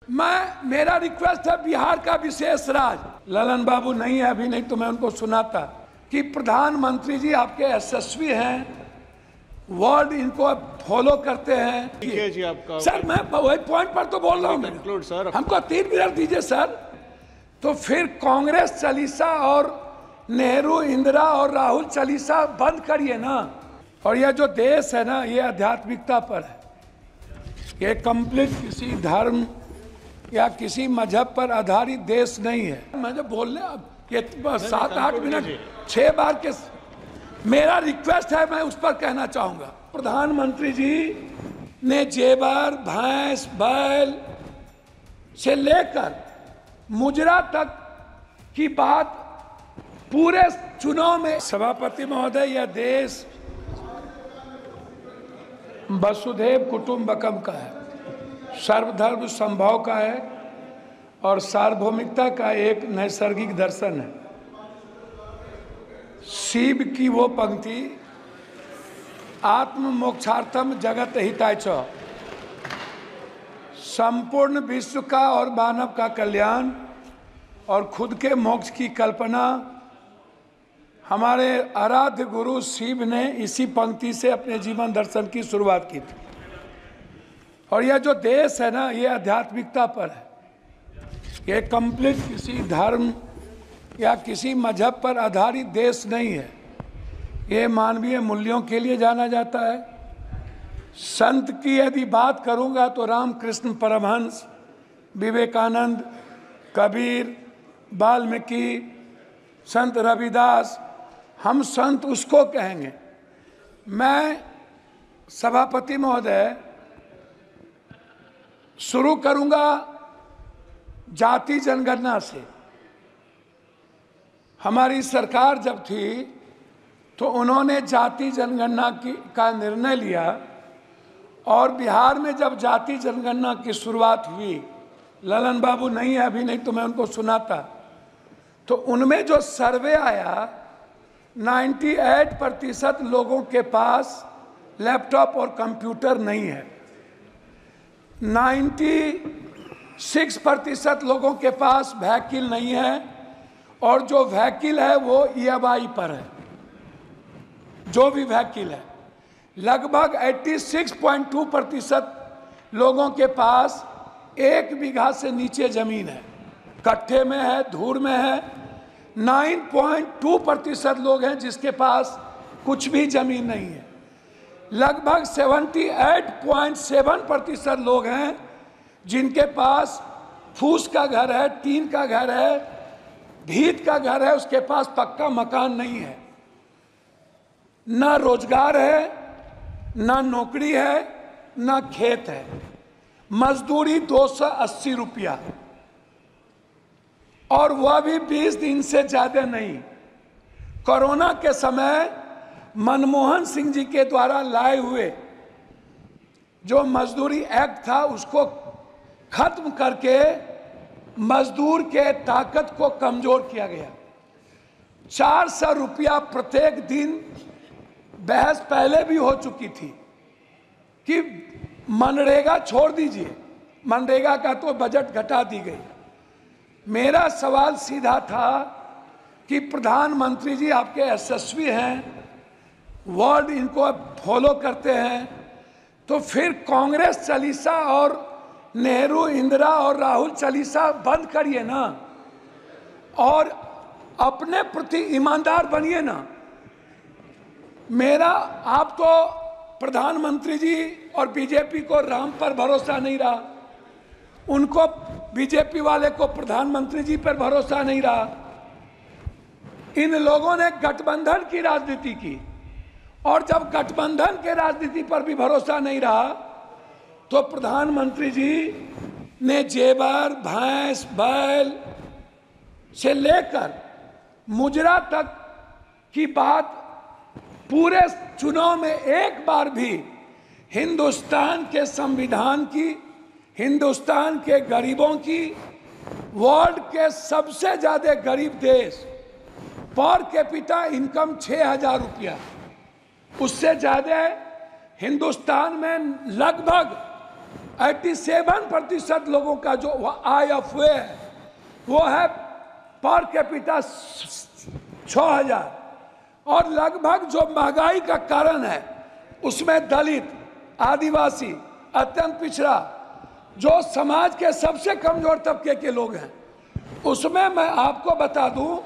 मेरा रिक्वेस्ट है बिहार का विशेष राज ललन बाबू नहीं है अभी, नहीं तो मैं उनको सुनाता कि प्रधानमंत्री जी आपके यशस्वी हैं, वर्ल्ड इनको फॉलो करते हैं। ठीक है जी आपका। सर मैं वही पॉइंट पर तो बोल रहा हूँ, सर हमको 3 मिनट दीजिए सर। तो फिर कांग्रेस चालीसा और नेहरू इंदिरा और राहुल चालीसा बंद करिए ना। और यह जो देश है ना, ये आध्यात्मिकता पर है, ये कंप्लीट किसी धर्म या किसी मजहब पर आधारित देश नहीं है। मैं जो बोलने अब ये 7-8 मिनट 6 बार के मेरा रिक्वेस्ट है, मैं उस पर कहना चाहूंगा। प्रधानमंत्री जी ने जेवर, भैंस, बैल से लेकर मुजरा तक की बात पूरे चुनाव में। सभापति महोदय, यह देश वसुधैव कुटुंबकम का है, सर्वधर्म संभव का है और सार्वभौमिकता का एक नैसर्गिक दर्शन है। शिव की वो पंक्ति, आत्म मोक्षार्थम जगत हिताय च, संपूर्ण विश्व का और मानव का कल्याण और खुद के मोक्ष की कल्पना हमारे आराध्य गुरु शिव ने इसी पंक्ति से अपने जीवन दर्शन की शुरुआत की थी। और यह जो देश है ना, ये आध्यात्मिकता पर है, ये कंप्लीट किसी धर्म या किसी मजहब पर आधारित देश नहीं है। ये मानवीय मूल्यों के लिए जाना जाता है। संत की यदि बात करूंगा तो रामकृष्ण परमहंस, विवेकानंद, कबीर, वाल्मीकि, संत रविदास, हम संत उसको कहेंगे। मैं सभापति महोदय शुरू करूंगा जाति जनगणना से। हमारी सरकार जब थी तो उन्होंने जाति जनगणना का निर्णय लिया और बिहार में जब जाति जनगणना की शुरुआत हुई, ललन बाबू नहीं है अभी, नहीं तो मैं उनको सुनाता, तो उनमें जो सर्वे आया 98% लोगों के पास लैपटॉप और कंप्यूटर नहीं है, 96% लोगों के पास व्हीकल नहीं है और जो व्हीकल है वो EMI पर है। जो भी व्हीकल है, लगभग 86.2% लोगों के पास 1 बीघा से नीचे जमीन है, कट्ठे में है, धूर में है। 9.2% लोग हैं जिसके पास कुछ भी जमीन नहीं है। लगभग 78.7% लोग हैं जिनके पास फूस का घर है, टीन का घर है, भीत का घर है, उसके पास पक्का मकान नहीं है। ना रोजगार है, ना नौकरी है, ना खेत है। मजदूरी 280 रुपया और वह भी 20 दिन से ज्यादा नहीं। कोरोना के समय मनमोहन सिंह जी के द्वारा लाए हुए जो मजदूरी एक्ट था उसको खत्म करके मजदूर के ताकत को कमजोर किया गया। 400 रुपया प्रत्येक दिन। बहस पहले भी हो चुकी थी कि मनरेगा छोड़ दीजिए, मनरेगा का तो बजट घटा दी गई। मेरा सवाल सीधा था कि प्रधानमंत्री जी आपके यशस्वी हैं, वर्ल्ड इनको फॉलो करते हैं, तो फिर कांग्रेस चालीसा और नेहरू इंदिरा और राहुल चालीसा बंद करिए ना और अपने प्रति ईमानदार बनिए ना। मेरा आप तो प्रधानमंत्री जी और बीजेपी को राम पर भरोसा नहीं रहा, उनको बीजेपी वाले को प्रधानमंत्री जी पर भरोसा नहीं रहा। इन लोगों ने गठबंधन की राजनीति की और जब गठबंधन के राजनीति पर भी भरोसा नहीं रहा तो प्रधानमंत्री जी ने जेवर, भैंस, बैल से लेकर मुजरा तक की बात पूरे चुनाव में एक बार भी हिंदुस्तान के संविधान की, हिंदुस्तान के गरीबों की, वर्ल्ड के सबसे ज्यादा गरीब देश, पर कैपिटा इनकम 6000 रुपया, उससे ज्यादा हिंदुस्तान में लगभग 87% लोगों का जो IFA है वो है पर कैपिटा 6,000, और लगभग जो महंगाई का कारण है उसमें दलित, आदिवासी, अत्यंत पिछड़ा, जो समाज के सबसे कमजोर तबके के लोग हैं, उसमें मैं आपको बता दूं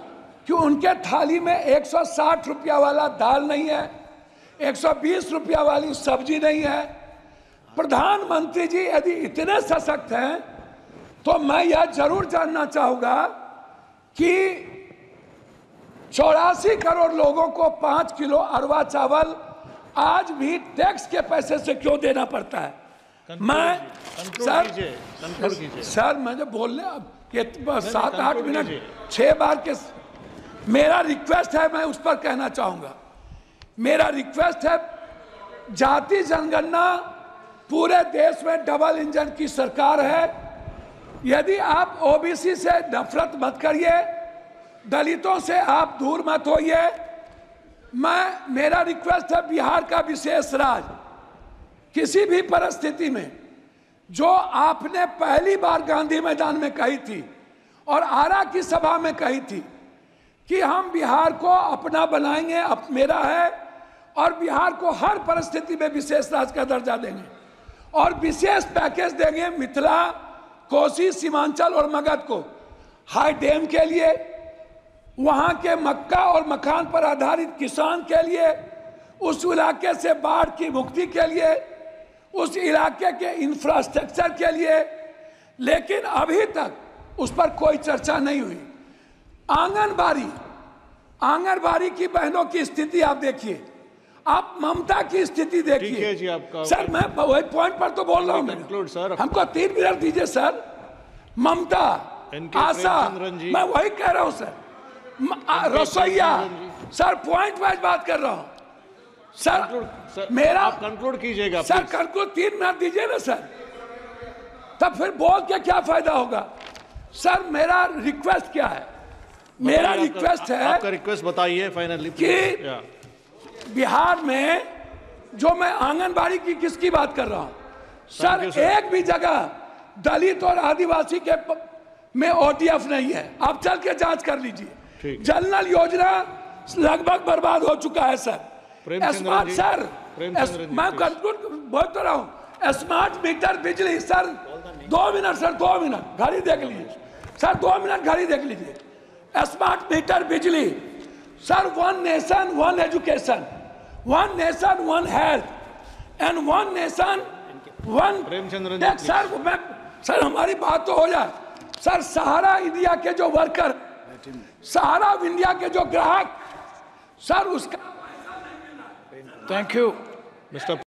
कि उनके थाली में 160 रुपया वाला दाल नहीं है, 120 रुपया वाली सब्जी नहीं है। प्रधानमंत्री जी यदि इतने सशक्त हैं तो मैं यह जरूर जानना चाहूंगा कि 84 करोड़ लोगों को 5 किलो अरवा चावल आज भी टैक्स के पैसे से क्यों देना पड़ता है? सर मुझे बोलने अब 7-8 मिनट 6 बार के मेरा रिक्वेस्ट है, मैं उस पर कहना चाहूंगा। मेरा रिक्वेस्ट है, जाति जनगणना पूरे देश में डबल इंजन की सरकार है। यदि आप ओबीसी से नफरत मत करिए, दलितों से आप दूर मत होइए। मेरा रिक्वेस्ट है, बिहार का विशेष राज किसी भी परिस्थिति में जो आपने पहली बार गांधी मैदान में कही थी और आरा की सभा में कही थी कि हम बिहार को अपना बनाएंगे, अब मेरा है, और बिहार को हर परिस्थिति में विशेष राज्य का दर्जा देंगे और विशेष पैकेज देंगे मिथिला, कोसी, सीमांचल और मगध को हाई डैम के लिए, वहां के मक्का और मखान पर आधारित किसान के लिए, उस इलाके से बाढ़ की मुक्ति के लिए, उस इलाके के इंफ्रास्ट्रक्चर के लिए। लेकिन अभी तक उस पर कोई चर्चा नहीं हुई। आंगनबाड़ी की बहनों की स्थिति आप देखिए, आप ममता की स्थिति देखिए। सर मैं वही पॉइंट पर तो बोल रहा हूँ, हमको 3 मिनट दीजिए सर। ममता, आशा, मैं वही कह रहा हूँ सर। रसोईया, सर पॉइंट वाइज बात कर रहा हूँ सर। मेरा कंक्लूड कीजिएगा सर, कंक्लूड 3 मिनट दीजिए ना सर, तब फिर बोल के क्या फायदा होगा। सर मेरा रिक्वेस्ट क्या है? मेरा रिक्वेस्ट है, आपका रिक्वेस्ट बताइए फाइनली कि बिहार में जो मैं आंगनबाड़ी की किसकी बात कर रहा हूं सर, एक भी जगह दलित और आदिवासी के में OTF नहीं है। आप चल के जांच कर लीजिए। जनरल योजना लगभग बर्बाद हो चुका है सर। स्मार्ट सर, मैं कंक्लूड बोल तो रहा हूं, स्मार्ट मीटर बिजली सर, 2 मिनट सर, 2 मिनट घड़ी देख लीजिए सर, 2 मिनट घड़ी देख लीजिए। स्मार्ट मीटर बिजली sir, 1 nation 1 education, 1 nation 1 health and 1 nation 1 tax. Sir हमारी बात तो हो जाए सर। सहारा इंडिया के जो वर्कर, सहारा इंडिया के जो ग्राहक सर, उसका थैंक यू मिस्टर